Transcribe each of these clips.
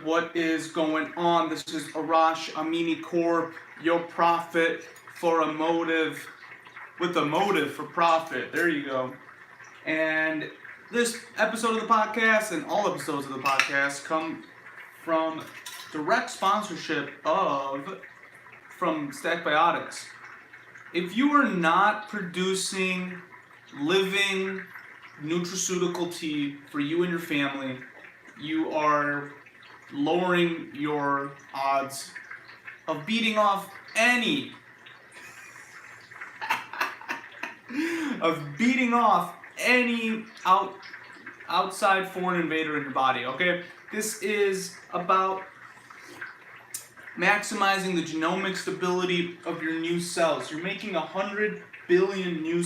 What is going on? This is Arash Amini Corp, your prophet for a motive, with a motive for profit. There you go. And this episode of the podcast and all episodes of the podcast come from direct sponsorship from Stack Biotics. If you are not producing living nutraceutical tea for you and your family, you are lowering your odds of beating off any outside foreign invader in your body. Okay, this is about maximizing the genomic stability of your new cells. You're making 100 billion new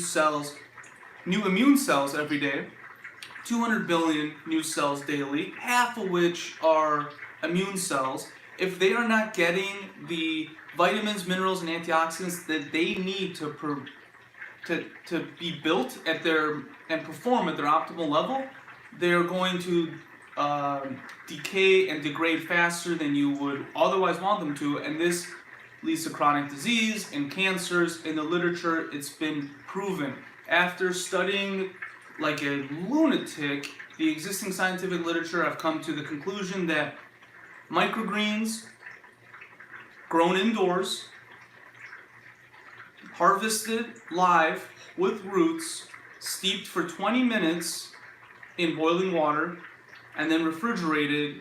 immune cells every day. 200 billion new cells daily, half of which are immune cells. If they are not getting the vitamins, minerals, and antioxidants that they need to be built at and perform at their optimal level, they're going to decay and degrade faster than you would otherwise want them to, and this leads to chronic disease and cancers. In the literature, it's been proven. After studying like a lunatic the existing scientific literature, I've come to the conclusion that microgreens grown indoors, harvested live with roots, steeped for 20 minutes in boiling water, and then refrigerated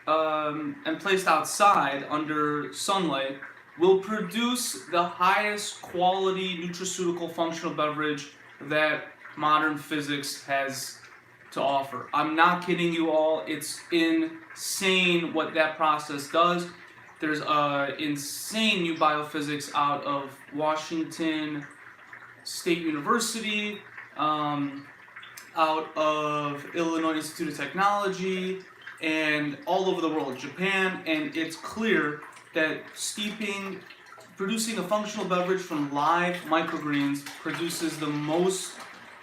and placed outside under sunlight will produce the highest quality nutraceutical functional beverage that modern physics has to offer. I'm not kidding you all. It's insane what that process does. There's insane new biophysics out of Washington State University, out of Illinois Institute of Technology, and all over the world, Japan, and it's clear that producing a functional beverage from live microgreens produces the most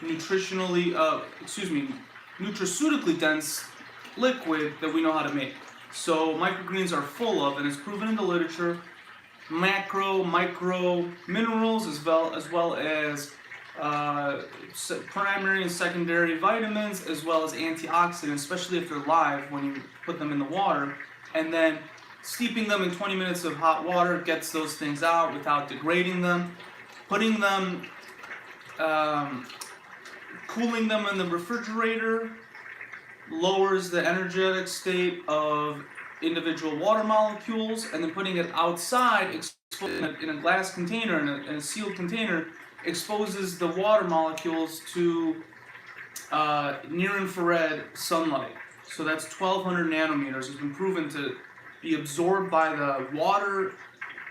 nutraceutically dense liquid that we know how to make. So microgreens are full of, and it's proven in the literature, micro minerals as well as primary and secondary vitamins, as well as antioxidants, especially if they're live when you put them in the water. And then steeping them in 20 minutes of hot water gets those things out without degrading them. Putting them, cooling them in the refrigerator lowers the energetic state of individual water molecules, and then putting it outside in a glass container, in a sealed container, exposes the water molecules to near-infrared sunlight. So that's 1200 nanometers. It's been proven to be absorbed by the water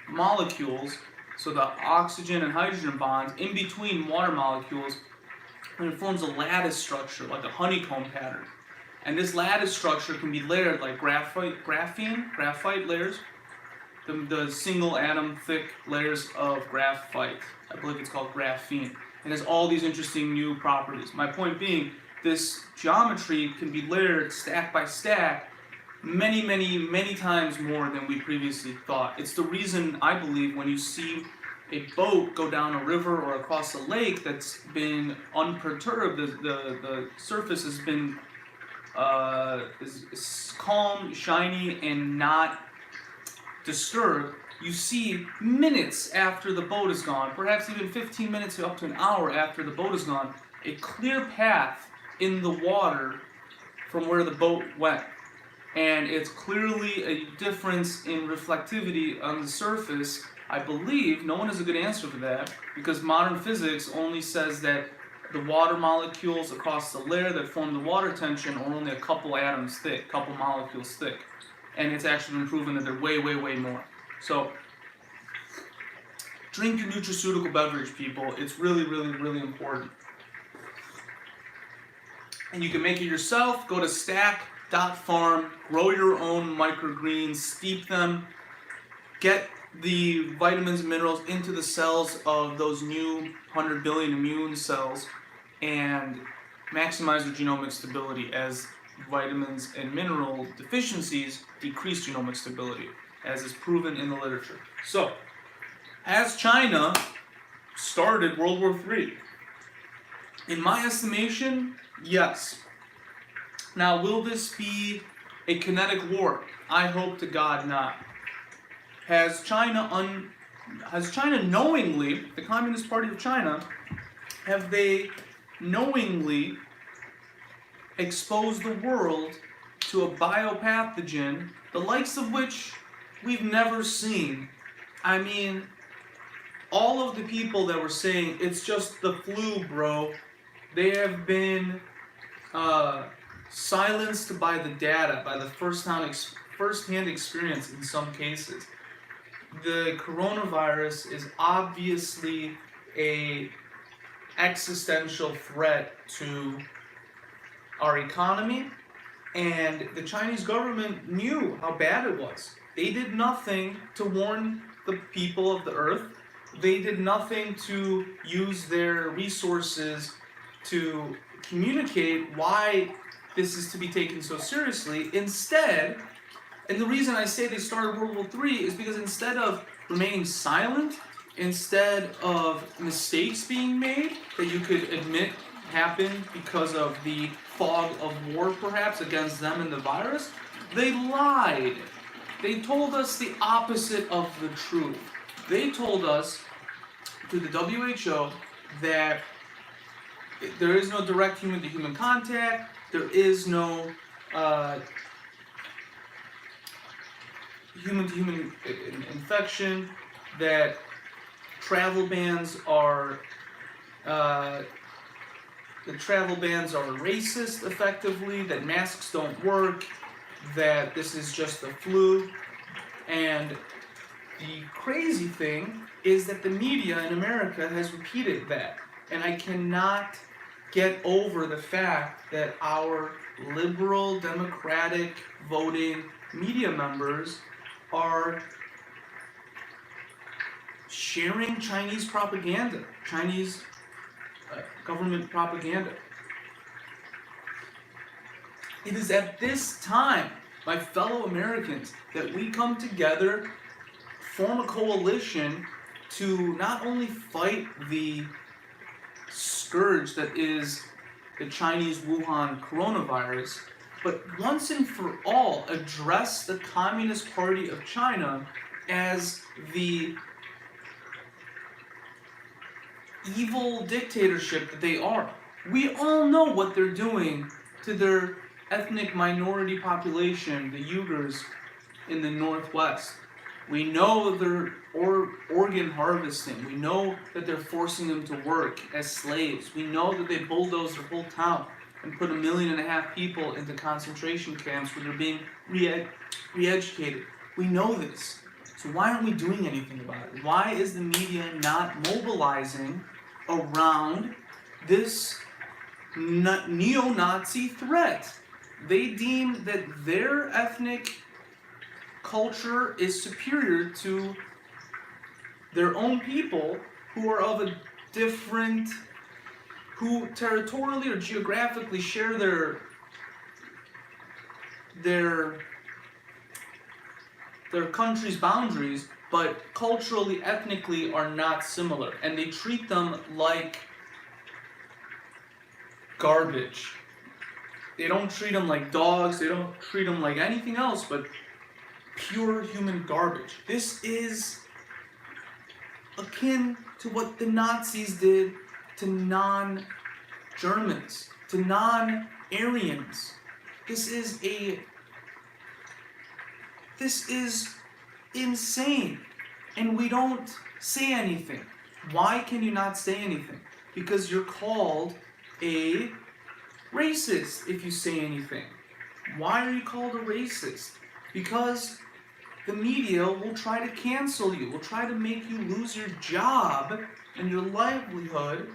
molecules, so the oxygen and hydrogen bonds in between water molecules, and it forms a lattice structure, like a honeycomb pattern. And this lattice structure can be layered like graphite layers, the single atom thick layers of graphite. I believe it's called graphene. It has all these interesting new properties. My point being, this geometry can be layered stack by stack many times more than we previously thought. It's the reason, I believe, when you see a boat go down a river or across a lake that's been unperturbed, the surface has been is calm, shiny, and not disturbed, you see minutes after the boat is gone, perhaps even 15 minutes up to an hour after the boat is gone, a clear path in the water from where the boat went. And it's clearly a difference in reflectivity on the surface. I believe no one has a good answer for that, because modern physics only says that the water molecules across the layer that form the water tension are only a couple atoms thick, couple molecules thick. And it's actually been proven that they're way more. So, drink your nutraceutical beverage, people. It's really important. And you can make it yourself. Go to stack.farm, grow your own microgreens, steep them, get the vitamins and minerals into the cells of those new 100 billion immune cells, and maximize their genomic stability as vitamins and mineral deficiencies decrease genomic stability, as is proven in the literature. So, has China started World War III? In my estimation, yes. Now, will this be a kinetic war? I hope to God not. Has China knowingly, the Communist Party of China, have they knowingly exposed the world to a biopathogen, the likes of which we've never seen? I mean, all of the people that were saying, it's just the flu, bro, they have been silenced by the data, by the first-hand experience in some cases. The coronavirus is obviously a existential threat to our economy, and the Chinese government knew how bad it was. They did nothing to warn the people of the earth. They did nothing to use their resources to communicate why this is to be taken so seriously. Instead, and the reason I say they started World War III is because instead of remaining silent, instead of mistakes being made that you could admit happened because of the fog of war perhaps against them and the virus, they lied. They told us the opposite of the truth. They told us, through the WHO, that there is no direct human-to-human contact, there is no human-to-human infection, that travel bans are racist effectively, that masks don't work, that this is just the flu. And the crazy thing is that the media in America has repeated that. And I cannot get over the fact that our liberal, democratic voting media members are sharing Chinese propaganda, Chinese government propaganda. It is at this time, my fellow Americans, that we come together, form a coalition to not only fight the scourge that is the Chinese Wuhan coronavirus, but once and for all address the Communist Party of China as the evil dictatorship that they are. We all know what they're doing to their ethnic minority population, the Uyghurs in the Northwest. We know they're organ harvesting. We know that they're forcing them to work as slaves. We know that they bulldoze their whole town and put 1.5 million people into concentration camps where they're being re-educated. We know this. So why aren't we doing anything about it? Why is the media not mobilizing around this neo-Nazi threat? They deem that their ethnic culture is superior to their own people who are of a different, who territorially or geographically share their country's boundaries, but culturally, ethnically are not similar. And they treat them like garbage. They don't treat them like dogs, they don't treat them like anything else but pure human garbage. This is akin to what the Nazis did to non-Germans, to non-Aryans. This is insane, and we don't say anything. Why can you not say anything? Because you're called a racist if you say anything. Why are you called a racist? Because the media will try to cancel you, will try to make you lose your job and your livelihood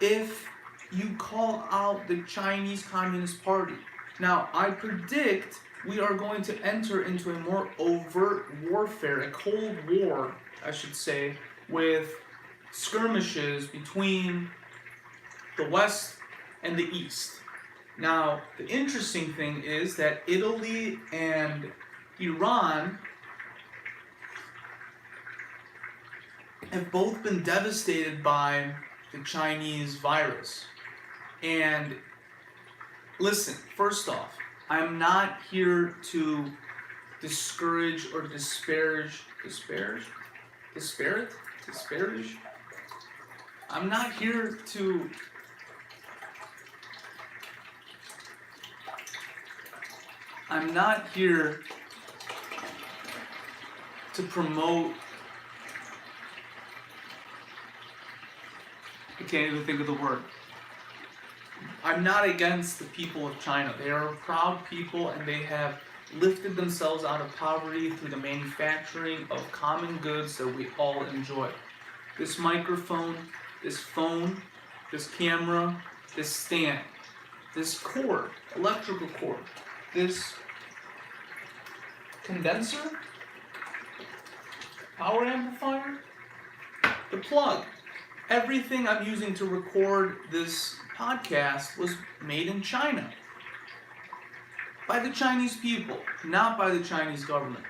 if you call out the Chinese Communist Party. Now, I predict we are going to enter into a more overt warfare, a Cold War, I should say, with skirmishes between the West and the East. Now, the interesting thing is that Italy and Iran have both been devastated by the Chinese virus. And listen, first off, I'm not here to discourage or disparage. I'm not here to promote. I can't even think of the word. I'm not against the people of China. They are a proud people, and they have lifted themselves out of poverty through the manufacturing of common goods that we all enjoy. This microphone, this phone, this camera, this stand, this cord, electrical cord, this condenser, power amplifier, the plug. Everything I'm using to record this podcast was made in China. By the Chinese people, not by the Chinese government.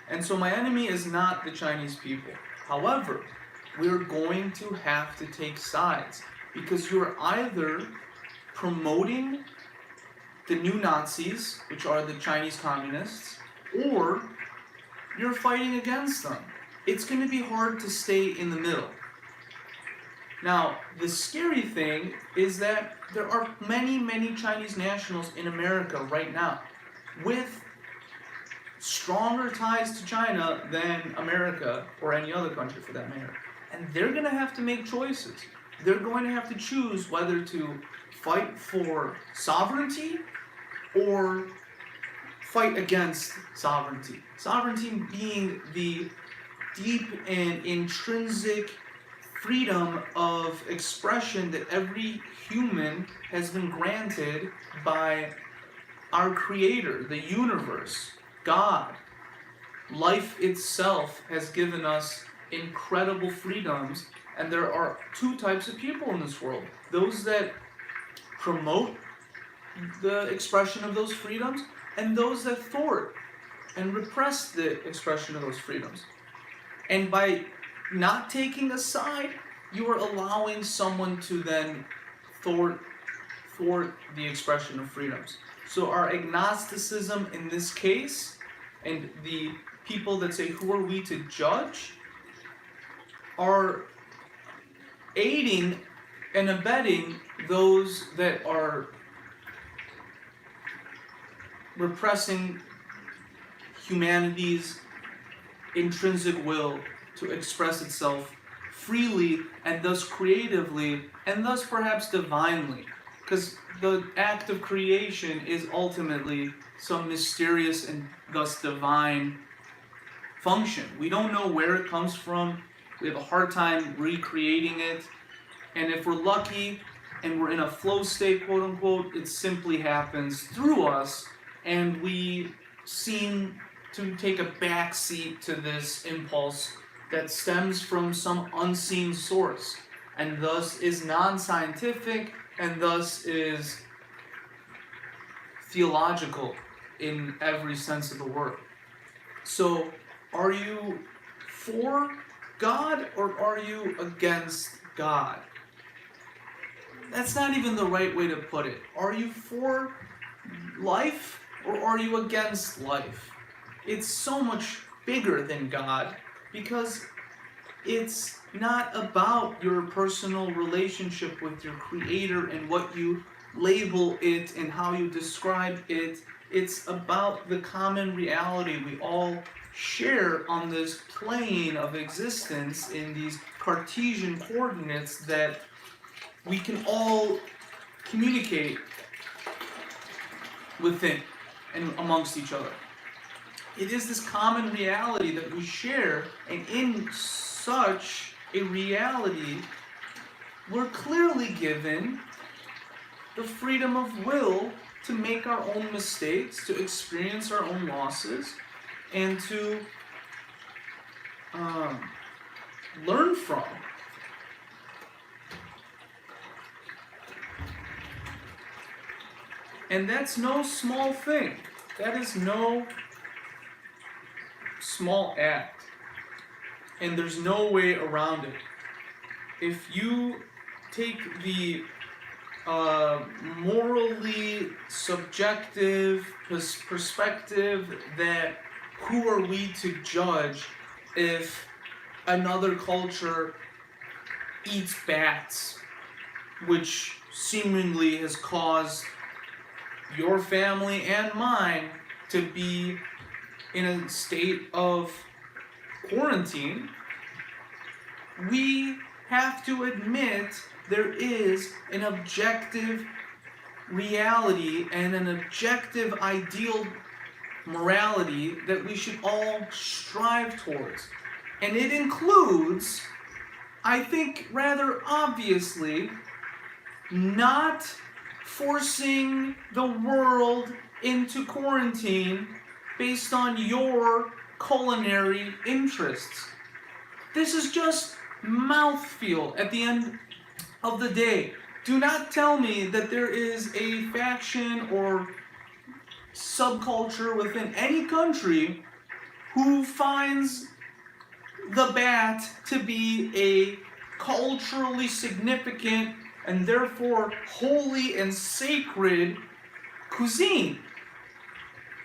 And so my enemy is not the Chinese people. However, we're going to have to take sides, because you're either promoting the new Nazis, which are the Chinese communists, or you're fighting against them. It's going to be hard to stay in the middle. Now, the scary thing is that there are many, many Chinese nationals in America right now with stronger ties to China than America or any other country for that matter. And they're going to have to make choices. They're going to have to choose whether to fight for sovereignty or fight against sovereignty. Sovereignty being the deep and intrinsic freedom of expression that every human has been granted by our Creator, the universe, God. Life itself has given us incredible freedoms, and there are two types of people in this world. Those that promote the expression of those freedoms, and those that thwart and repress the expression of those freedoms. And by not taking a side, you are allowing someone to then thwart the expression of freedoms. So our agnosticism in this case, and the people that say, who are we to judge, are aiding and abetting those that are repressing humanity's intrinsic will to express itself freely and thus creatively and thus perhaps divinely. Because the act of creation is ultimately some mysterious and thus divine function. We don't know where it comes from. We have a hard time recreating it. And if we're lucky and we're in a flow state, quote unquote, it simply happens through us, and we seem to take a backseat to this impulse that stems from some unseen source, and thus is non-scientific, and thus is theological in every sense of the word. So, are you for God or are you against God? That's not even the right way to put it. Are you for life or are you against life? It's so much bigger than God, because it's not about your personal relationship with your Creator and what you label it and how you describe it. It's about the common reality we all share on this plane of existence in these Cartesian coordinates that we can all communicate within and amongst each other. It is this common reality that we share, and in such a reality, we're clearly given the freedom of will to make our own mistakes, to experience our own losses, and to learn from. And that's no small thing. That is no small act. And there's no way around it. If you take the morally subjective perspective that who are we to judge if another culture eats bats, which seemingly has caused your family and mine to be in a state of quarantine, we have to admit there is an objective reality and an objective ideal morality that we should all strive towards. And it includes, I think rather obviously, not forcing the world into quarantine based on your culinary interests. This is just mouthfeel at the end of the day. Do not tell me that there is a faction or subculture within any country who finds the bat to be a culturally significant and therefore holy and sacred cuisine.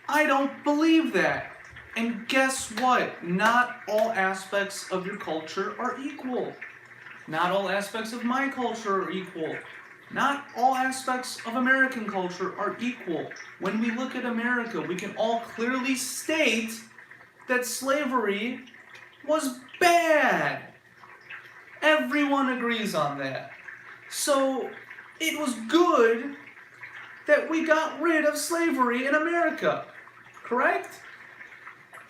I don't believe that. And guess what? Not all aspects of your culture are equal. Not all aspects of my culture are equal. Not all aspects of American culture are equal. When we look at America, we can all clearly state that slavery was bad. Everyone agrees on that. So it was good that we got rid of slavery in America, correct?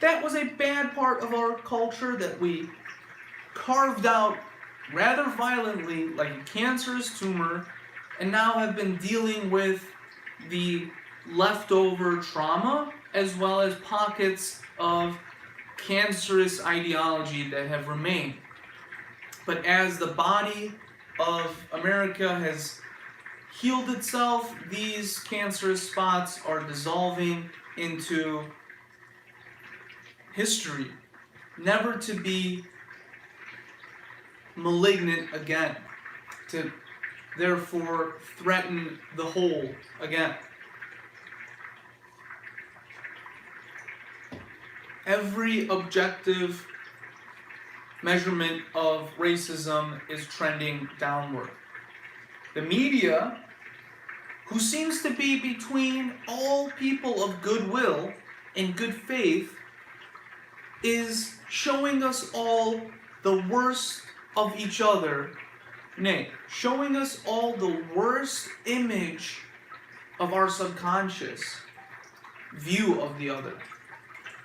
That was a bad part of our culture that we carved out rather violently, like a cancerous tumor, and now have been dealing with the leftover trauma as well as pockets of cancerous ideology that have remained. But as the body of America has healed itself, these cancerous spots are dissolving into history, never to be malignant again, to therefore threaten the whole again. Every objective measurement of racism is trending downward. The media, who seems to be between all people of goodwill and good faith, is showing us all the worst of each other, nay, showing us all the worst image of our subconscious view of the other.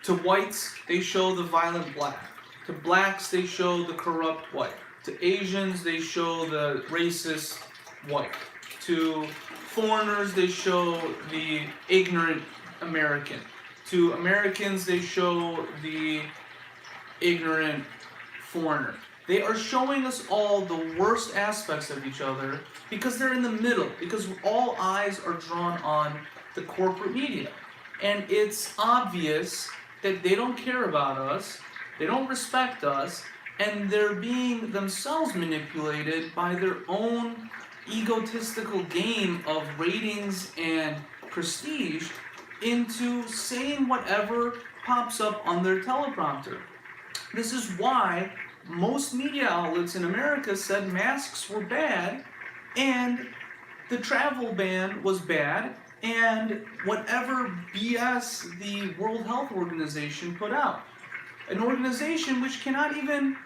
To whites, they show the violent black. To blacks, they show the corrupt white. To Asians, they show the racist white. To foreigners, they show the ignorant American. To Americans, they show the ignorant foreigner. They are showing us all the worst aspects of each other because they're in the middle, because all eyes are drawn on the corporate media. And it's obvious that they don't care about us, they don't respect us, and they're being themselves manipulated by their own egotistical game of ratings and prestige into saying whatever pops up on their teleprompter. This is why most media outlets in America said masks were bad and the travel ban was bad and whatever BS the World Health Organization put out. An organization which cannot even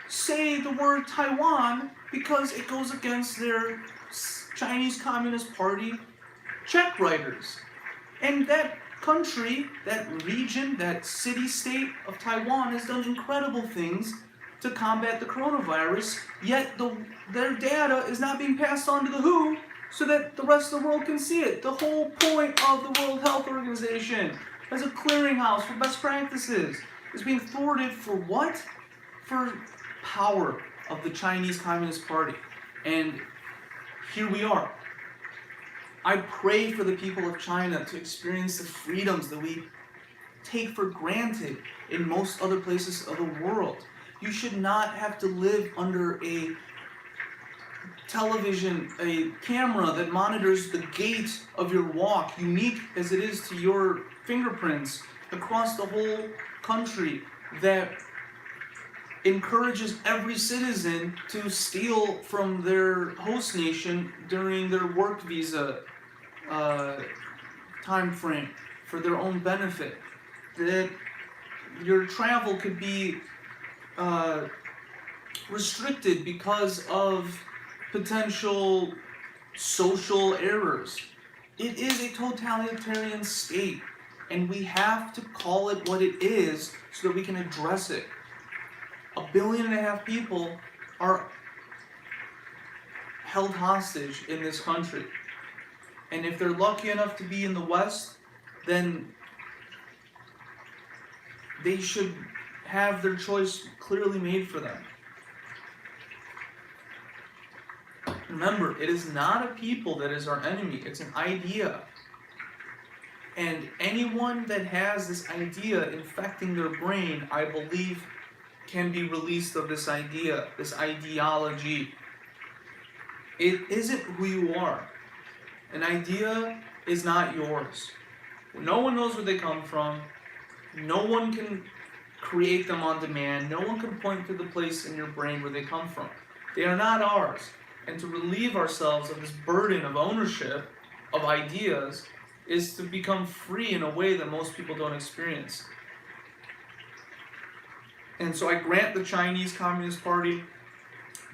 say the word Taiwan because it goes against their Chinese Communist Party check writers. And that country, that region, that city-state of Taiwan has done incredible things to combat the coronavirus, yet their data is not being passed on to the WHO so that the rest of the world can see it. The whole point of the World Health Organization as a clearinghouse for best practices is being thwarted for what? For power of the Chinese Communist Party. And here we are. I pray for the people of China to experience the freedoms that we take for granted in most other places of the world. You should not have to live under a television, a camera that monitors the gait of your walk, unique as it is to your fingerprints, across the whole country, that encourages every citizen to steal from their host nation during their work visa time frame for their own benefit. That your travel could be restricted because of potential social errors. It is a totalitarian state, and we have to call it what it is so that we can address it. 1.5 billion people are held hostage in this country. And if they're lucky enough to be in the West, then they should have their choice clearly made for them. Remember, it is not a people that is our enemy, it's an idea. And anyone that has this idea infecting their brain, I believe, can be released of this idea, this ideology. It isn't who you are. An idea is not yours. No one knows where they come from. No one can create them on demand. No one can point to the place in your brain where they come from. They are not ours. And to relieve ourselves of this burden of ownership of ideas is to become free in a way that most people don't experience. And so I grant the Chinese Communist Party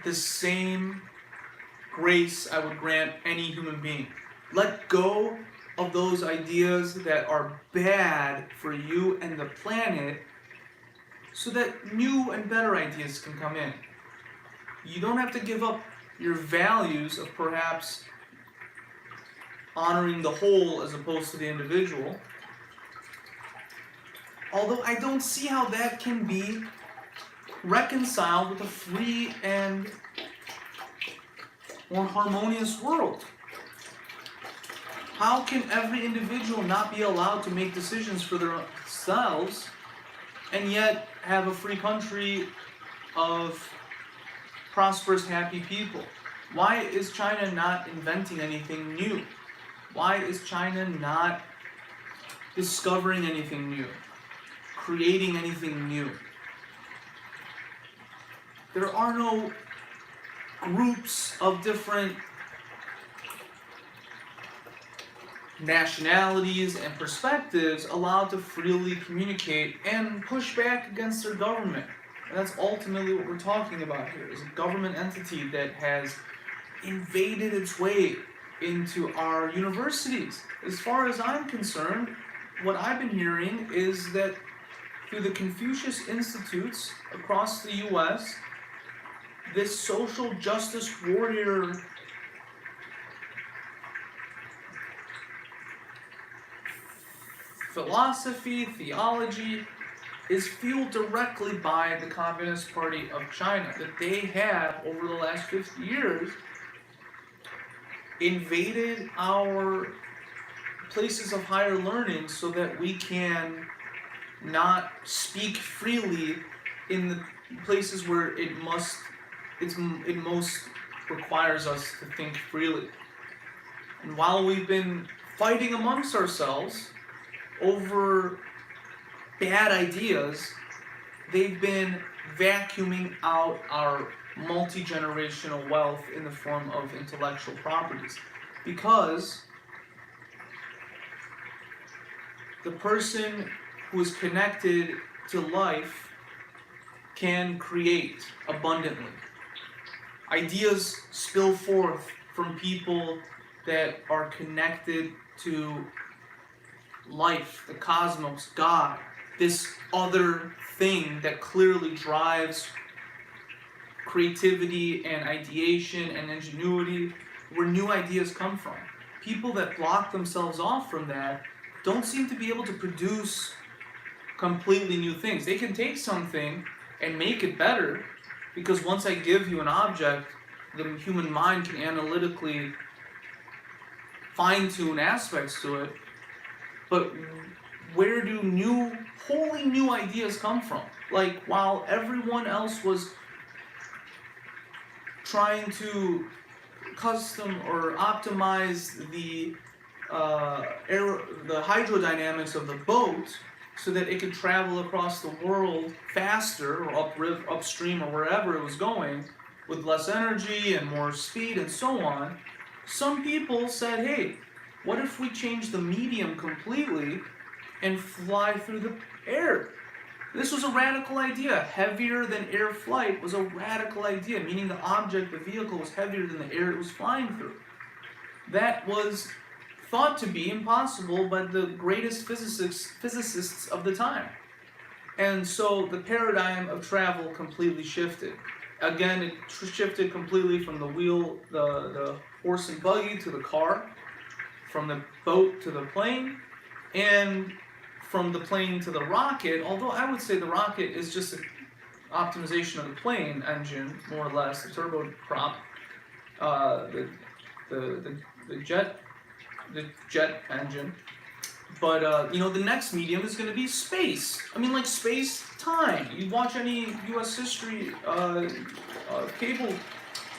the same grace I would grant any human being. Let go of those ideas that are bad for you and the planet so that new and better ideas can come in. You don't have to give up your values of perhaps honoring the whole as opposed to the individual. Although I don't see how that can be reconciled with a free and more harmonious world. How can every individual not be allowed to make decisions for themselves and yet have a free country of prosperous, happy people? Why is China not inventing anything new? Why is China not discovering anything new, creating anything new? There are no groups of different nationalities and perspectives allowed to freely communicate and push back against their government. And that's ultimately what we're talking about here, is a government entity that has invaded its way into our universities. As far as I'm concerned, what I've been hearing is that through the Confucius Institutes across the US, this social justice warrior philosophy, theology, is fueled directly by the Communist Party of China, that they have, over the last 50 years, invaded our places of higher learning so that we can not speak freely in the places where it most requires us to think freely. And while we've been fighting amongst ourselves over bad ideas, they've been vacuuming out our multi-generational wealth in the form of intellectual properties. Because the person who is connected to life can create abundantly. Ideas spill forth from people that are connected to life, the cosmos, God, this other thing that clearly drives creativity and ideation and ingenuity, where new ideas come from. People that block themselves off from that don't seem to be able to produce completely new things. They can take something and make it better, because once I give you an object, the human mind can analytically fine-tune aspects to it, but where do wholly new ideas come from? Like, while everyone else was trying to custom or optimize the hydrodynamics of the boat so that it could travel across the world faster, or upstream or wherever it was going, with less energy and more speed and so on, some people said, hey, what if we change the medium completely and fly through the air? This was a radical idea. Heavier than air flight was a radical idea, meaning the object, the vehicle, was heavier than the air it was flying through. That was thought to be impossible by the greatest physicists of the time. And so the paradigm of travel completely shifted. Again, it shifted completely from the horse and buggy to the car, from the boat to the plane, and from the plane to the rocket, although I would say the rocket is just an optimization of the plane engine, more or less, the turboprop, the jet engine. But the next medium is going to be space. I mean, like space-time. You watch any U.S. history cable,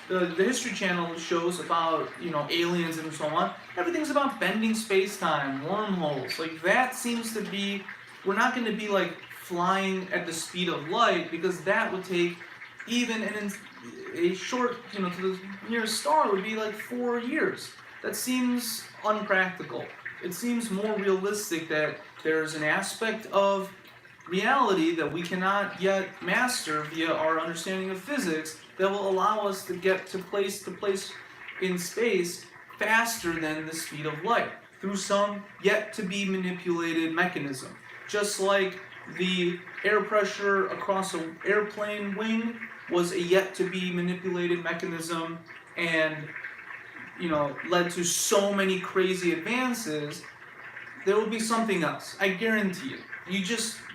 the History Channel shows about aliens and so on. Everything's about bending space-time, wormholes. Like, that seems to be. We're not going to be like flying at the speed of light, because that would take even a short, to the nearest star would be like 4 years. That seems unpractical. It seems more realistic that there's an aspect of reality that we cannot yet master via our understanding of physics that will allow us to get to place in space faster than the speed of light through some yet to be manipulated mechanism. Just like the air pressure across an airplane wing was a yet to be manipulated mechanism and led to so many crazy advances, there will be something else. I guarantee you.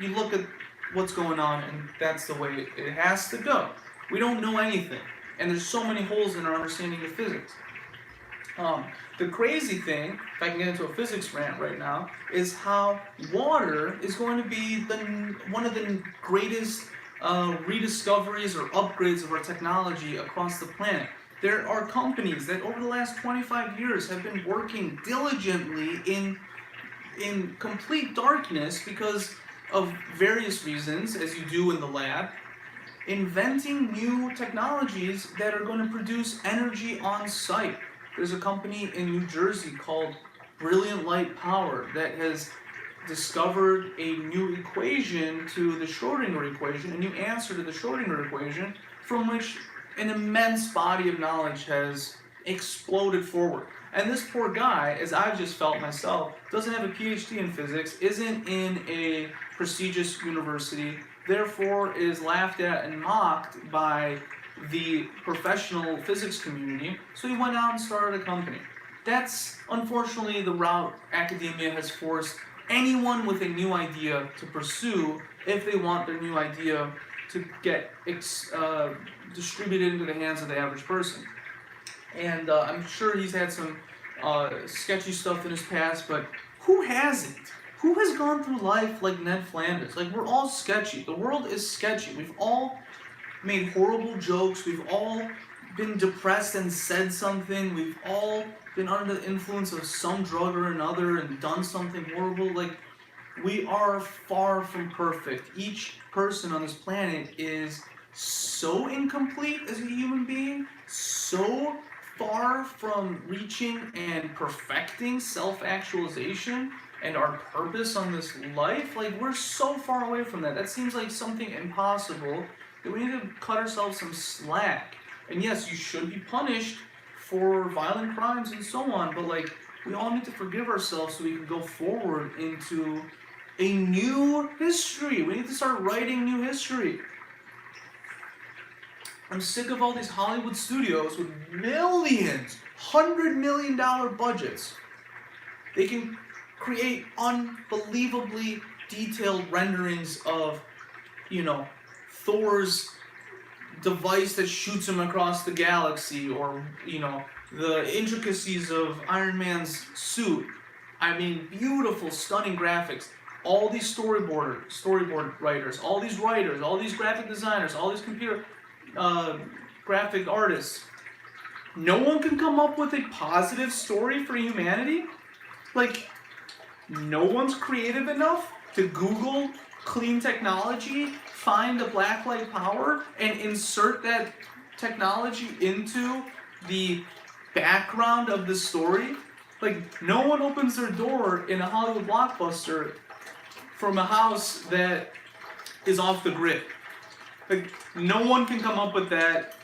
You look at what's going on, and that's the way it has to go. We don't know anything, and there's so many holes in our understanding of physics. The crazy thing, if I can get into a physics rant right now, is how water is going to be one of the greatest rediscoveries or upgrades of our technology across the planet. There are companies that over the last 25 years have been working diligently in complete darkness because of various reasons, as you do in the lab, inventing new technologies that are going to produce energy on site. There's a company in New Jersey called Brilliant Light Power that has discovered a new equation to the Schrodinger equation, a new answer to the Schrodinger equation, from which an immense body of knowledge has exploded forward. And this poor guy, as I've just felt myself, doesn't have a PhD in physics, isn't in a prestigious university, therefore is laughed at and mocked by the professional physics community, so he went out and started a company. That's unfortunately the route academia has forced anyone with a new idea to pursue if they want their new idea to get distributed into the hands of the average person. And I'm sure he's had some sketchy stuff in his past, but who hasn't? Who has gone through life like Ned Flanders? Like, we're all sketchy. The world is sketchy. We've all made horrible jokes. We've all been depressed and said something. We've all been under the influence of some drug or another and done something horrible. Like, we are far from perfect. Each person on this planet is so incomplete as a human being, so far from reaching and perfecting self-actualization and our purpose on this life. Like, we're so far away from that. That seems like something impossible that we need to cut ourselves some slack. And yes, you should be punished for violent crimes and so on, but like, we all need to forgive ourselves so we can go forward into a new history. We need to start writing new history. I'm sick of all these Hollywood studios with millions, $100 million budgets. They can create unbelievably detailed renderings of, Thor's device that shoots him across the galaxy, or, the intricacies of Iron Man's suit. I mean, beautiful, stunning graphics. All these storyboard writers, all these writers, all these graphic designers, all these computer graphic artists. No one can come up with a positive story for humanity? Like, no one's creative enough to Google clean technology, find a blacklight power, and insert that technology into the background of the story? Like, no one opens their door in a Hollywood blockbuster from a house that is off the grid. Like, no one can come up with that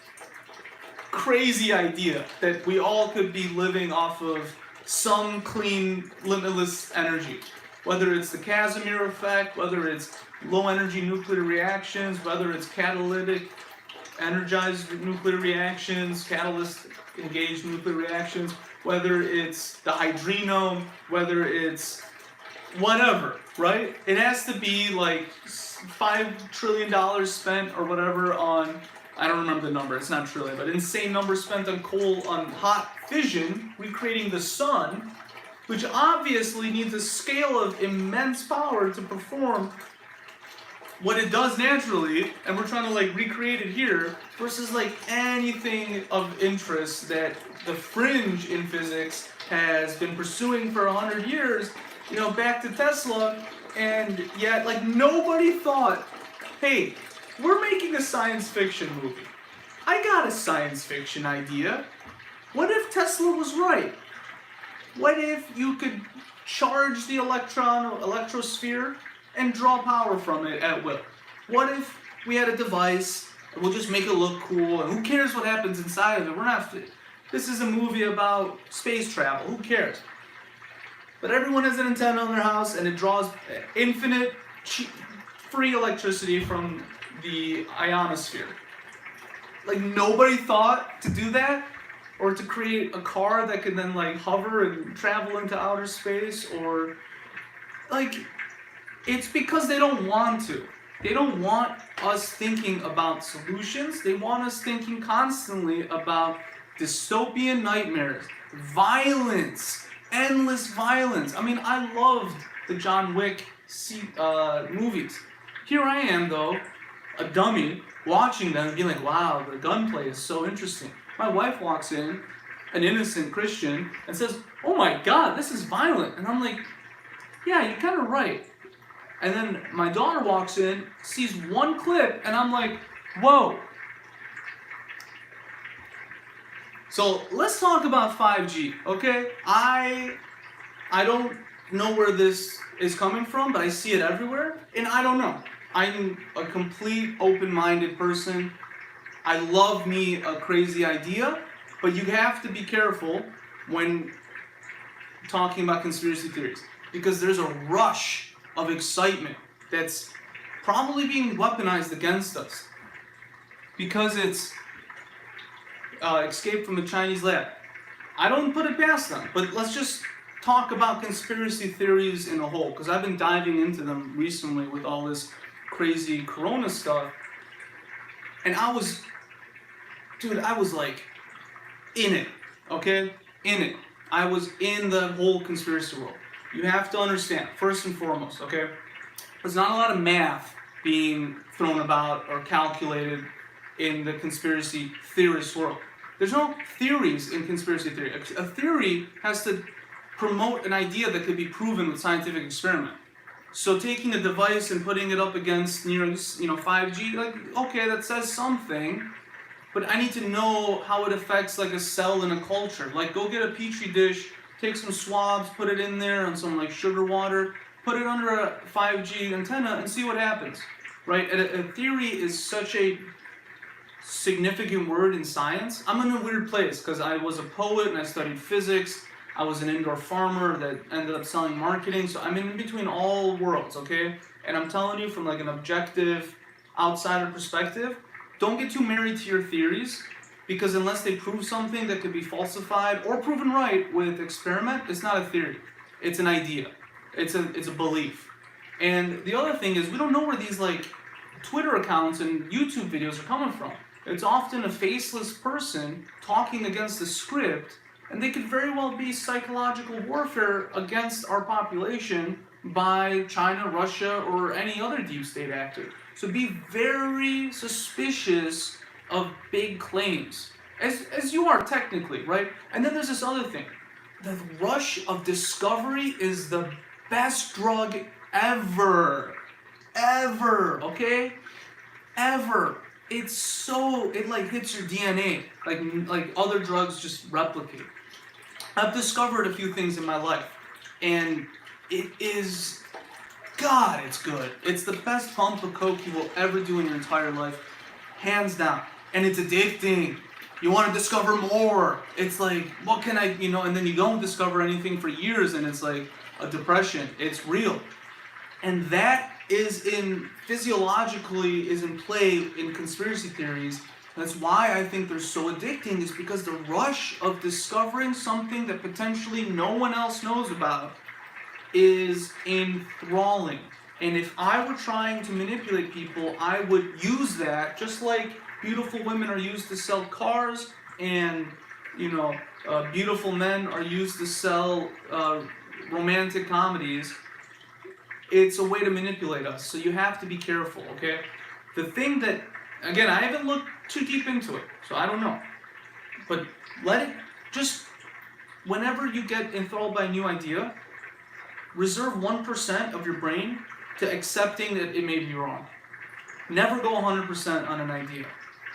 crazy idea that we all could be living off of some clean, limitless energy. Whether it's the Casimir effect, whether it's low energy nuclear reactions, whether it's catalytic energized nuclear reactions, catalyst engaged nuclear reactions, whether it's the hydrino, whether it's whatever, right? It has to be like $5 trillion spent or whatever on, I don't remember the number, it's not trillion, but insane numbers spent on on hot fission, recreating the sun, which obviously needs a scale of immense power to perform what it does naturally, and we're trying to like recreate it here, versus like anything of interest that the fringe in physics has been pursuing for 100 years, you know, back to Tesla, and yet like nobody thought, hey, we're making a science fiction movie. I got a science fiction idea. What if Tesla was right? What if you could charge the electrosphere and draw power from it at will? What if we had a device and we'll just make it look cool, and who cares what happens inside of it? We're not. This is a movie about space travel. Who cares? But everyone has an antenna in their house, and it draws infinite, cheap, free electricity from the ionosphere. Like, nobody thought to do that, or to create a car that could then like hover and travel into outer space, or like, it's because they don't want to. They don't want us thinking about solutions. They want us thinking constantly about dystopian nightmares, violence, endless violence. I mean, I loved the John Wick movies. Here I am, though, a dummy, watching them and being like, wow, the gunplay is so interesting. My wife walks in, an innocent Christian, and says, oh my God, this is violent. And I'm like, yeah, you're kind of right. And then my daughter walks in, sees one clip, and I'm like, whoa. So let's talk about 5G, okay? I don't know where this is coming from, but I see it everywhere, and I don't know. I'm a complete open-minded person. I love me a crazy idea, but you have to be careful when talking about conspiracy theories, because there's a rush of excitement that's probably being weaponized against us because it's escaped from the Chinese lab. I don't put it past them, but let's just talk about conspiracy theories in a whole, because I've been diving into them recently with all this crazy corona stuff, and I was like in it, okay? In it. I was in the whole conspiracy world. You have to understand, first and foremost, okay? There's not a lot of math being thrown about or calculated in the conspiracy theorist world. There's no theories in conspiracy theory. A theory has to promote an idea that could be proven with scientific experiment. So taking a device and putting it up against 5G, like, okay, that says something, but I need to know how it affects like a cell in a culture. Like, go get a petri dish, take some swabs, put it in there on some like sugar water, put it under a 5G antenna and see what happens, right? A theory is such a significant word in science. I'm in a weird place because I was a poet and I studied physics. I was an indoor farmer that ended up selling marketing. So I'm in between all worlds, okay? And I'm telling you from like an objective outsider perspective, don't get too married to your theories, because unless they prove something that could be falsified or proven right with experiment, it's not a theory. It's an idea. It's a belief. And the other thing is, we don't know where these like Twitter accounts and YouTube videos are coming from. It's often a faceless person talking against the script, and they could very well be psychological warfare against our population by China, Russia, or any other deep state actor. So be very suspicious of big claims, as you are technically, right? And then there's this other thing. The rush of discovery is the best drug ever. Ever, okay? Ever. It's so, it like hits your DNA. Like other drugs just replicate. I've discovered a few things in my life, and it is, God, it's good. It's the best pump of coke you will ever do in your entire life, hands down. And it's addicting. You want to discover more. It's like, what can I, and then you don't discover anything for years, and it's like a depression. It's real. And that is physiologically is in play in conspiracy theories. That's why I think they're so addicting, is because the rush of discovering something that potentially no one else knows about is enthralling. And if I were trying to manipulate people, I would use that, just like beautiful women are used to sell cars, and beautiful men are used to sell romantic comedies. It's a way to manipulate us, so you have to be careful, okay? The thing that, again, I haven't looked too deep into it, so I don't know. But let it just, whenever you get enthralled by a new idea, reserve 1% of your brain to accepting that it may be wrong. Never go 100% on an idea.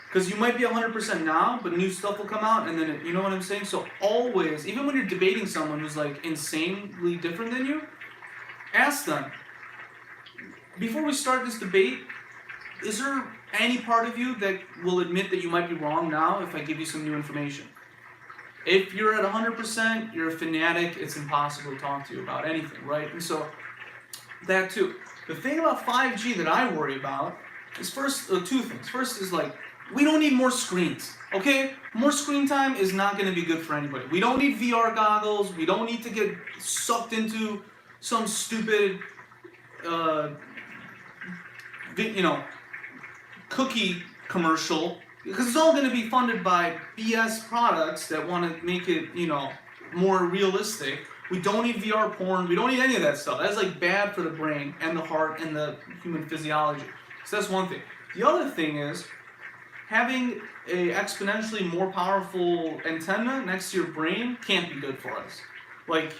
Because you might be 100% now, but new stuff will come out, and then, you know what I'm saying? So always, even when you're debating someone who's like insanely different than you, ask them, before we start this debate, is there any part of you that will admit that you might be wrong now if I give you some new information? If you're at 100%, you're a fanatic, it's impossible to talk to you about anything, right? And so, that too. The thing about 5G that I worry about is two things. First is like, we don't need more screens, okay? More screen time is not going to be good for anybody. We don't need VR goggles. We don't need to get sucked into some stupid, cookie commercial, because it's all going to be funded by BS products that want to make it, more realistic. We don't need VR porn. We don't need any of that stuff. That's like bad for the brain and the heart and the human physiology. So that's one thing. The other thing is having a exponentially more powerful antenna next to your brain can't be good for us. Like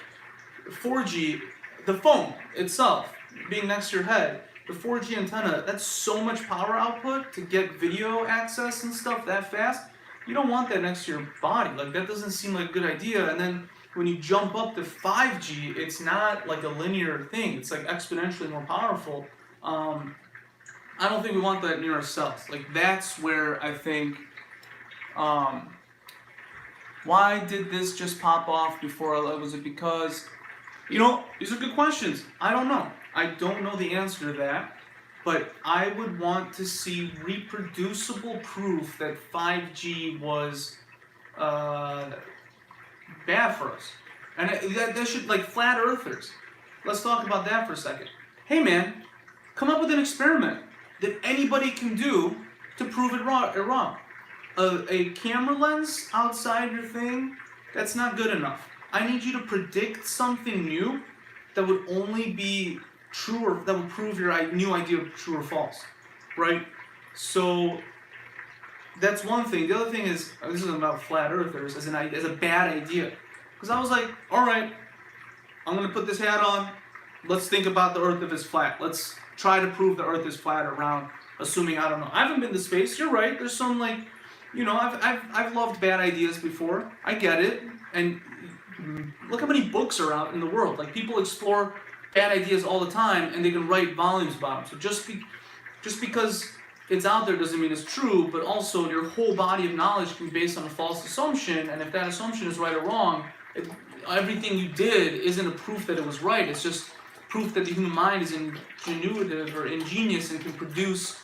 4G, the phone itself being next to your head, the 4G antenna, that's so much power output to get video access and stuff that fast. You don't want that next to your body. Like, that doesn't seem like a good idea. And then when you jump up to 5G, it's not like a linear thing. It's like exponentially more powerful. I don't think we want that near ourselves. Like, that's where I think, why did this just pop off before? Was it because, these are good questions. I don't know. I don't know the answer to that, but I would want to see reproducible proof that 5G was bad for us. And that should, like, flat earthers. Let's talk about that for a second. Hey man, come up with an experiment that anybody can do to prove it wrong. A camera lens outside your thing, that's not good enough. I need you to predict something new that would only be true, or that would prove your new idea true or false, right? So that's one thing. The other thing is, this is about flat earthers as a bad idea. Because I was like, all right, I'm going to put this hat on. Let's think about the earth if it's flat. Let's try to prove the earth is flat around, assuming, I don't know. I haven't been to space. You're right. There's some, like, I've loved bad ideas before. I get it. And look how many books are out in the world. Like, people explore bad ideas all the time, and they can write volumes about them. So just because it's out there doesn't mean it's true, but also your whole body of knowledge can be based on a false assumption, and if that assumption is right or wrong, everything you did isn't a proof that it was right. It's just proof that the human mind is ingenuitive or ingenious and can produce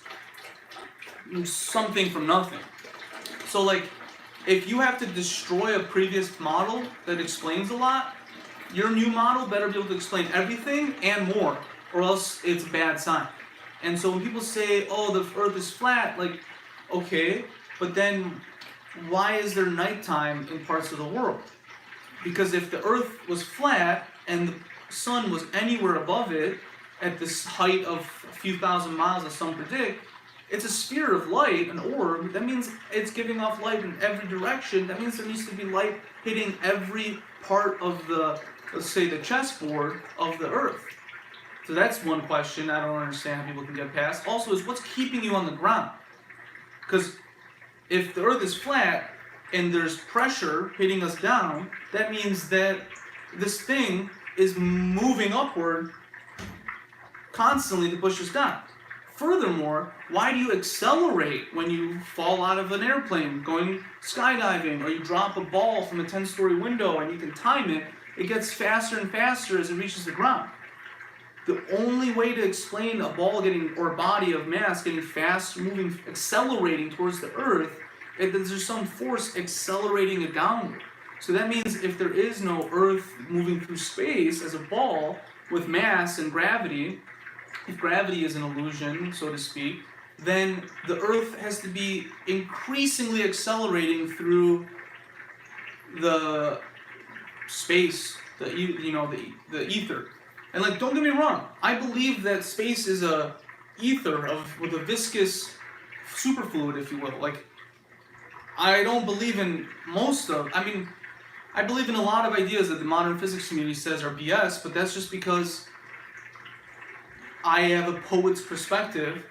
something from nothing. So, like, if you have to destroy a previous model that explains a lot, your new model better be able to explain everything and more, or else it's a bad sign. And so when people say, oh, the earth is flat, like, okay, But then, why is there nighttime in parts of the world? Because if the Earth was flat and the sun was anywhere above it at this height of a few thousand miles, as some predict, it's a sphere of light, an orb. That means it's giving off light in every direction. That means there needs to be light hitting every part of the, let's say, the chessboard of the Earth. So that's one question I don't understand how people can get past. Also, is what's keeping you on the ground? Because if the Earth is flat and there's pressure hitting us down, that means that this thing is moving upward constantly to push us down. Furthermore, why do you accelerate when you fall out of an airplane going skydiving, or you drop a ball from a 10-story window and you can time it? It gets faster and faster as it reaches the ground. The only way to explain a ball getting, or a body of mass getting fast, moving, accelerating towards the Earth, is that there's some force accelerating it downward. So that means if there is no Earth moving through space as a ball with mass and gravity, if gravity is an illusion, so to speak, then the Earth has to be increasingly accelerating through the space, the ether. And like, don't get me wrong, I believe that space is a ether with a viscous superfluid, if you will. Like, I don't believe in I believe in a lot of ideas that the modern physics community says are BS, but that's just because I have a poet's perspective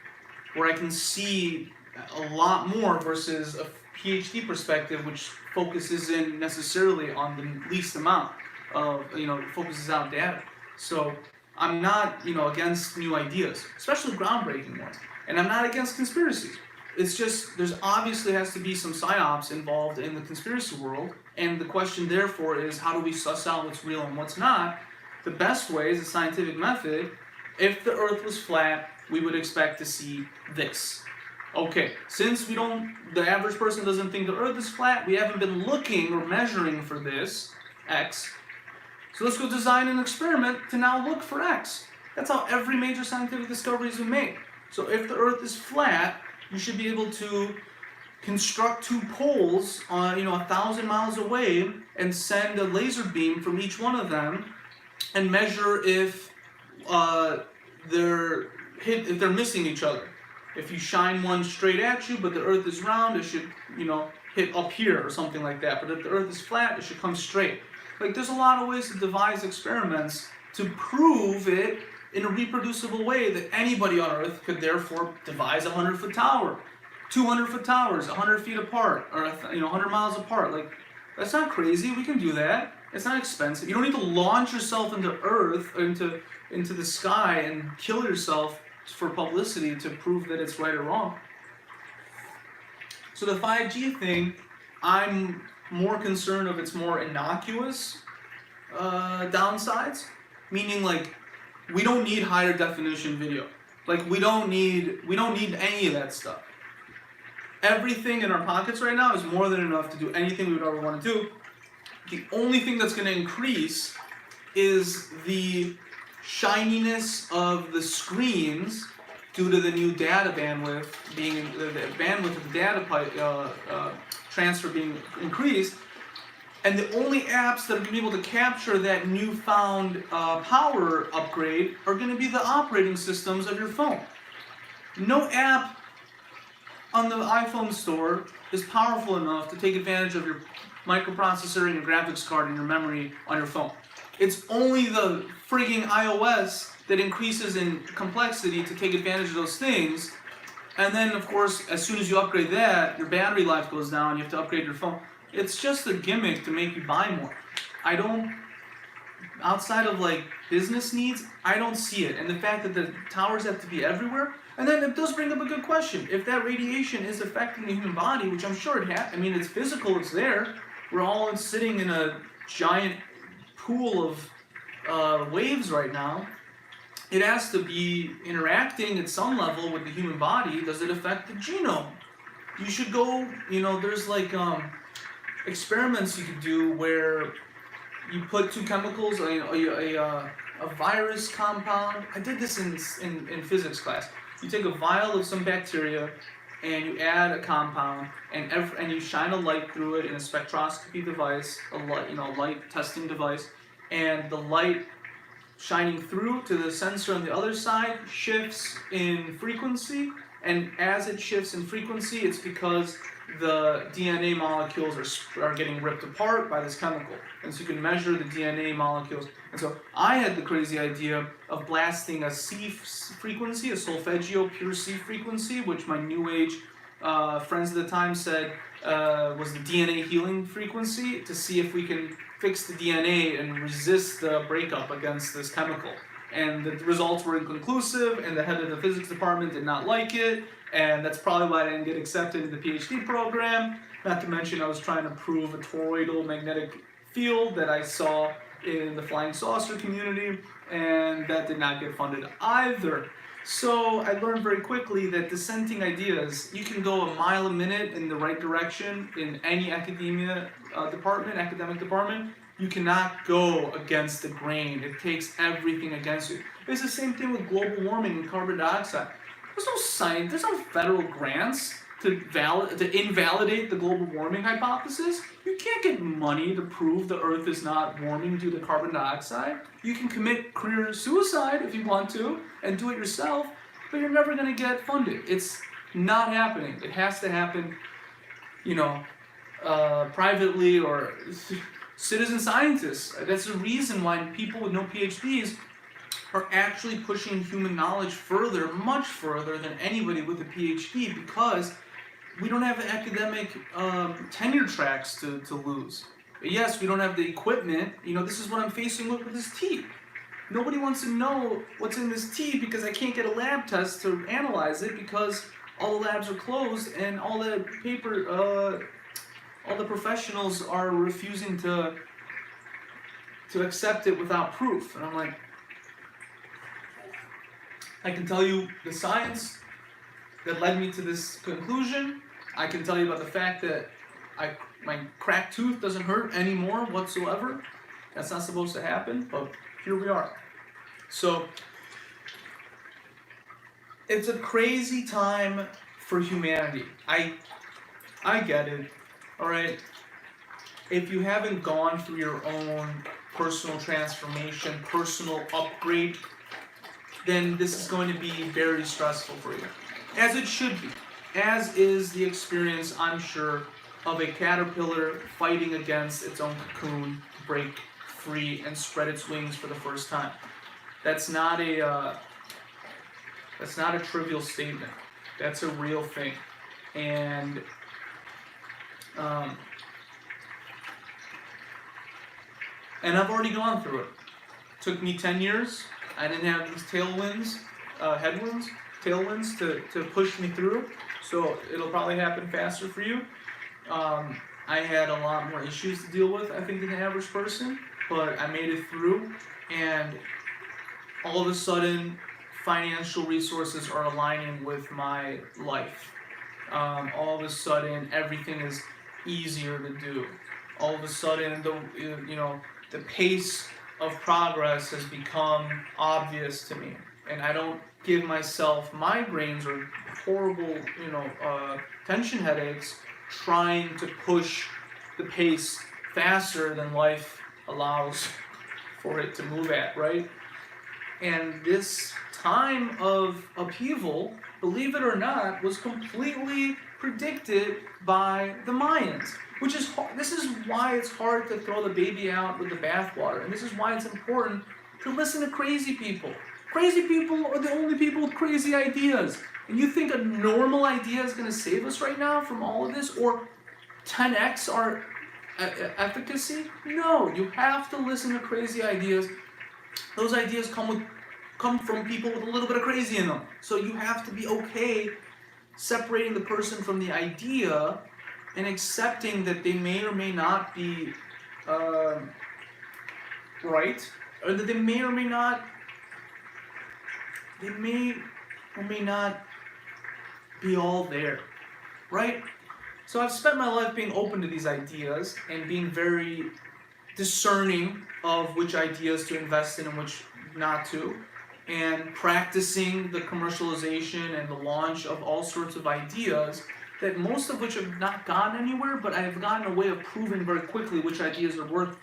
where I can see a lot more versus a PhD perspective, which focuses in necessarily on the least amount of, focuses out data. So I'm not, against new ideas, especially groundbreaking ones. And I'm not against conspiracies. It's just, there's obviously has to be some psyops involved in the conspiracy world. And the question, therefore, is how do we suss out what's real and what's not? The best way is a scientific method. If the Earth was flat, we would expect to see this. Okay, since the average person doesn't think the Earth is flat, we haven't been looking or measuring for this, X. So let's go design an experiment to now look for X. That's how every major scientific discovery has been made. So if the Earth is flat, you should be able to construct two poles on 1,000 miles away and send a laser beam from each one of them and measure if they're missing each other. If you shine one straight at you, but the Earth is round, it should hit up here or something like that. But if the Earth is flat, it should come straight. Like, there's a lot of ways to devise experiments to prove it in a reproducible way that anybody on Earth could therefore devise a 100-foot tower, 200-foot towers, 100 feet apart, or 100 miles apart. Like, that's not crazy. We can do that. It's not expensive. You don't need to launch yourself into Earth, into the sky, and kill yourself for publicity to prove that it's right or wrong. So the 5G thing, I'm more concerned of its more innocuous downsides, meaning like we don't need higher definition video. Like we don't need any of that stuff. Everything in our pockets right now is more than enough to do anything we would ever want to do. The only thing that's going to increase is the shininess of the screens due to the new data bandwidth being the bandwidth of the data pipe transfer being increased, and the only apps that are going to be able to capture that newfound power upgrade are going to be the operating systems of your phone. No app on the iPhone store is powerful enough to take advantage of your microprocessor and your graphics card and your memory on your phone. It's only the frigging iOS that increases in complexity to take advantage of those things. And then, of course, as soon as you upgrade that, your battery life goes down, you have to upgrade your phone. It's just a gimmick to make you buy more. Outside of like business needs, I don't see it. And the fact that the towers have to be everywhere, and then it does bring up a good question. If that radiation is affecting the human body, which I'm sure it has, it's physical, it's there. We're all sitting in a giant pool of waves right now. It has to be interacting at some level with the human body. Does it affect the genome? You should go, there's like experiments you could do where you put two chemicals, a virus compound. I did this in physics class. You take a vial of some bacteria, and you add a compound, and you shine a light through it in a spectroscopy device, a light testing device, and the light shining through to the sensor on the other side shifts in frequency, and as it shifts in frequency, it's because the DNA molecules are getting ripped apart by this chemical. And so you can measure the DNA molecules. And so I had the crazy idea of blasting a C frequency, a solfeggio pure C frequency, which my new age friends at the time said was the DNA healing frequency, to see if we can fix the DNA and resist the breakup against this chemical. And the results were inconclusive, and the head of the physics department did not like it, and that's probably why I didn't get accepted in the PhD program. Not to mention I was trying to prove a toroidal magnetic field that I saw in the flying saucer community, and that did not get funded either. So I learned very quickly that dissenting ideas, you can go a mile a minute in the right direction in any academic department. You cannot go against the grain. It takes everything against you. It's the same thing with global warming and carbon dioxide. There's no science, there's no federal grants to invalidate the global warming hypothesis. You can't get money to prove the Earth is not warming due to carbon dioxide. You can commit career suicide if you want to and do it yourself, but you're never going to get funded. It's not happening. It has to happen, privately, or citizen scientists. That's the reason why people with no PhDs are actually pushing human knowledge further, much further than anybody with a PhD, because we don't have academic tenure tracks to lose. But yes, we don't have the equipment. This is what I'm facing with this tea. Nobody wants to know what's in this tea because I can't get a lab test to analyze it because all the labs are closed and all the professionals are refusing to accept it without proof. And I'm like, I can tell you the science that led me to this conclusion. I can tell you about the fact that my cracked tooth doesn't hurt anymore whatsoever. That's not supposed to happen, but here we are. So it's a crazy time for humanity. I get it, all right? If you haven't gone through your own personal transformation, personal upgrade, then this is going to be very stressful for you, as it should be, as is the experience, I'm sure, of a caterpillar fighting against its own cocoon to break free and spread its wings for the first time. That's not a trivial statement. That's a real thing, and I've already gone through it. Took me 10 years. I didn't have these tailwinds to push me through, so it'll probably happen faster for you. I had a lot more issues to deal with, I think, than the average person, but I made it through, and all of a sudden, financial resources are aligning with my life. All of a sudden, everything is easier to do. All of a sudden, the pace of progress has become obvious to me, and I don't give myself migraines or horrible, tension headaches trying to push the pace faster than life allows for it to move at, right? And this time of upheaval, believe it or not, was completely predicted by the Mayans. This is why it's hard to throw the baby out with the bathwater, and this is why it's important to listen to crazy people. Crazy people are the only people with crazy ideas. And you think a normal idea is going to save us right now from all of this, or 10x our efficacy? No, you have to listen to crazy ideas. Those ideas come from people with a little bit of crazy in them. So you have to be okay separating the person from the idea and accepting that they may or may not be right, or that they may or may not be all there, right? So I've spent my life being open to these ideas and being very discerning of which ideas to invest in and which not to. and practicing the commercialization and the launch of all sorts of ideas that most of which have not gotten anywhere, but I have gotten a way of proving very quickly which ideas are worth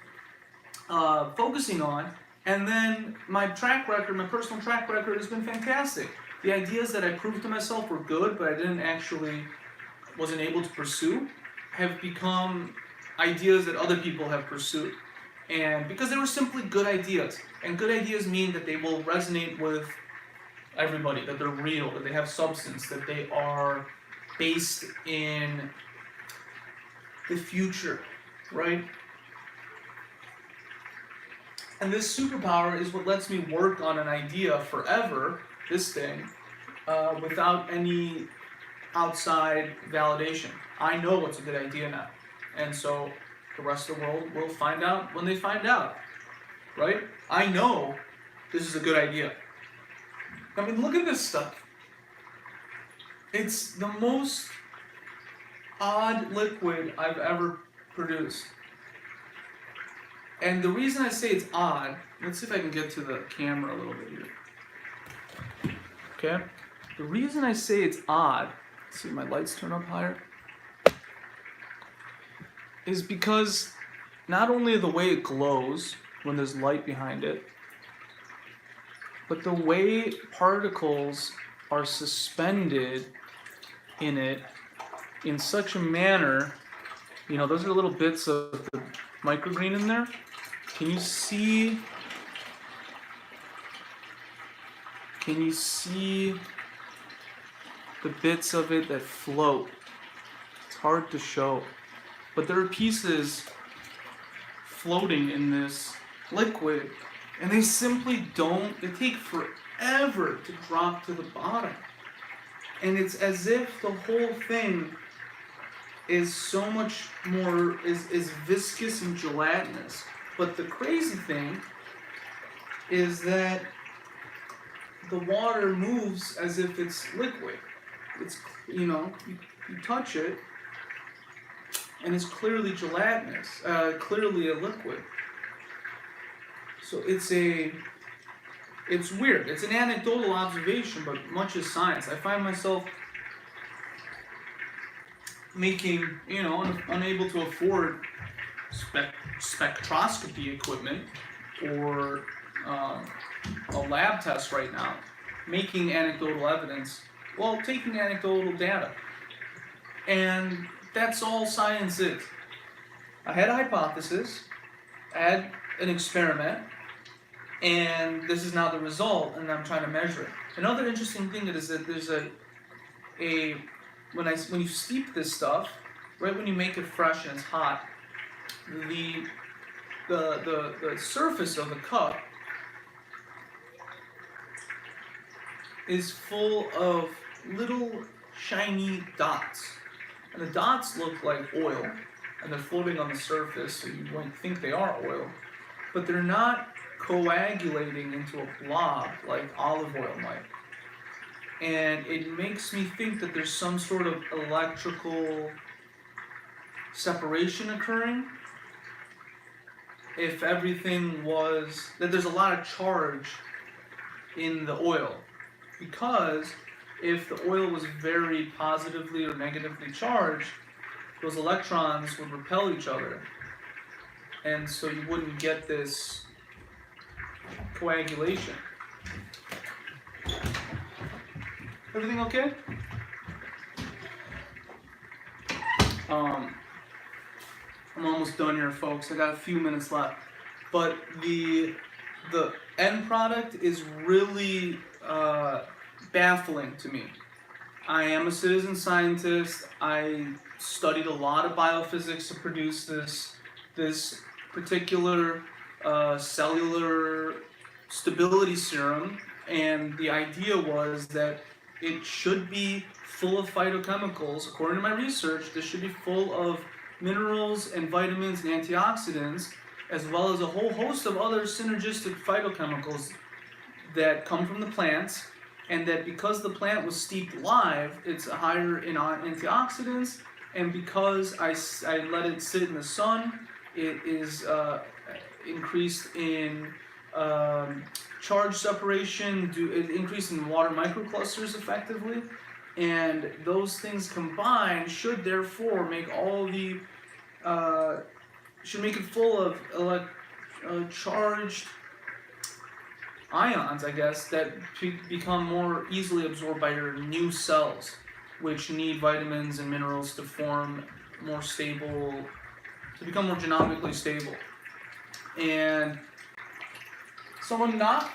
focusing on. And then my track record, my personal track record has been fantastic. The ideas that I proved to myself were good, but wasn't able to pursue, have become ideas that other people have pursued. And because they were simply good ideas. And good ideas mean that they will resonate with everybody, that they're real, that they have substance, that they are based in the future, right? And this superpower is what lets me work on an idea forever, this thing, without any outside validation. I know it's a good idea now. And so the rest of the world will find out when they find out, right? I know this is a good idea. I mean, look at this stuff. It's the most odd liquid I've ever produced. And the reason I say it's odd, let's see if I can get to the camera a little bit here. Okay? The reason I say it's odd, let's see if my lights turn up higher, is because not only the way it glows when there's light behind it, but the way particles are suspended in it in such a manner, you know, those are little bits of the microgreen in there. Can you see the bits of it that float? It's hard to show, but there are pieces floating in this liquid, and they simply they take forever to drop to the bottom. And it's as if the whole thing is so much more, is viscous and gelatinous. But the crazy thing is that the water moves as if it's liquid. It's, you know, you touch it, and it's clearly gelatinous, clearly a liquid. So it's weird. It's an anecdotal observation, but much is science. I find myself making, you know, unable to afford spectroscopy equipment or a lab test right now, making anecdotal evidence, well, taking anecdotal data. And that's all science is. I had a hypothesis, I had an experiment, and this is now the result, and I'm trying to measure it. Another interesting thing is that there's when you steep this stuff, right when you make it fresh and it's hot, the surface of the cup is full of little shiny dots. And the dots look like oil, and they're floating on the surface, so you wouldn't think they are oil, but they're not coagulating into a blob like olive oil might. And it makes me think that there's some sort of electrical separation occurring. If everything was, that there's a lot of charge in the oil. Because if the oil was very positively or negatively charged, those electrons would repel each other. And so you wouldn't get this coagulation. Everything okay? I'm almost done here, folks. I got a few minutes left. But the end product is really baffling to me. I am a citizen scientist. I studied a lot of biophysics to produce this particular cellular stability serum, and the idea was that it should be full of phytochemicals. According to my research, this should be full of minerals and vitamins and antioxidants, as well as a whole host of other synergistic phytochemicals that come from the plants, and that because the plant was steeped live, it's higher in antioxidants, and because I let it sit in the sun, it is increased in charge separation, increase in water microclusters effectively, and those things combined should therefore make all the should make it full of charged ions, I guess, that become more easily absorbed by your new cells, which need vitamins and minerals to form more stable, to become more genomically stable. And someone knock?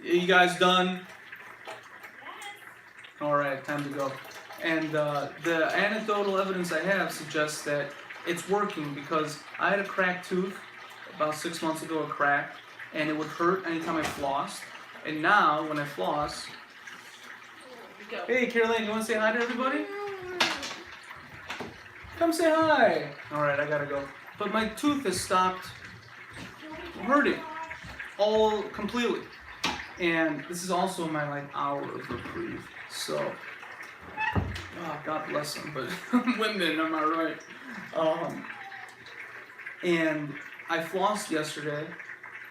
You guys done? Alright, time to go. And the anecdotal evidence I have suggests that it's working, because I had a cracked tooth about 6 months ago, a crack, and it would hurt anytime I flossed. And now, when I floss... Hey, Caroline, you want to say hi to everybody? Come say hi! Alright, I gotta go. But my tooth has stopped hurting. All completely. And this is also my hour of reprieve. So, God bless them, but women, am I right? And I flossed yesterday,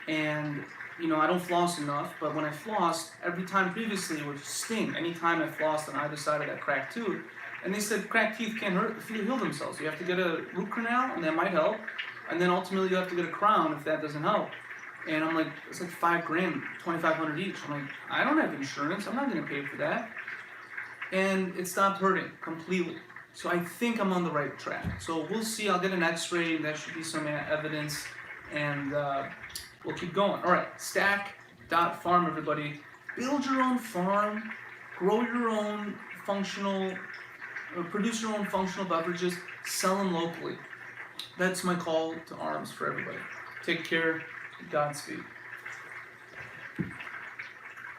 and I don't floss enough, but when I flossed, every time previously it would sting. Anytime I flossed on either side of that cracked tooth, and they said cracked teeth can't heal themselves. You have to get a root canal, and that might help, and then ultimately you have to get a crown if that doesn't help. And I'm like, it's like $5,000, $2,500 each. I'm like, I don't have insurance. I'm not going to pay for that. And it stopped hurting completely. So I think I'm on the right track. So we'll see. I'll get an x-ray. That should be some evidence. And we'll keep going. All right, stack.farm, everybody. Build your own farm. Grow your own functional, produce your own functional beverages. Sell them locally. That's my call to arms for everybody. Take care. Godspeed.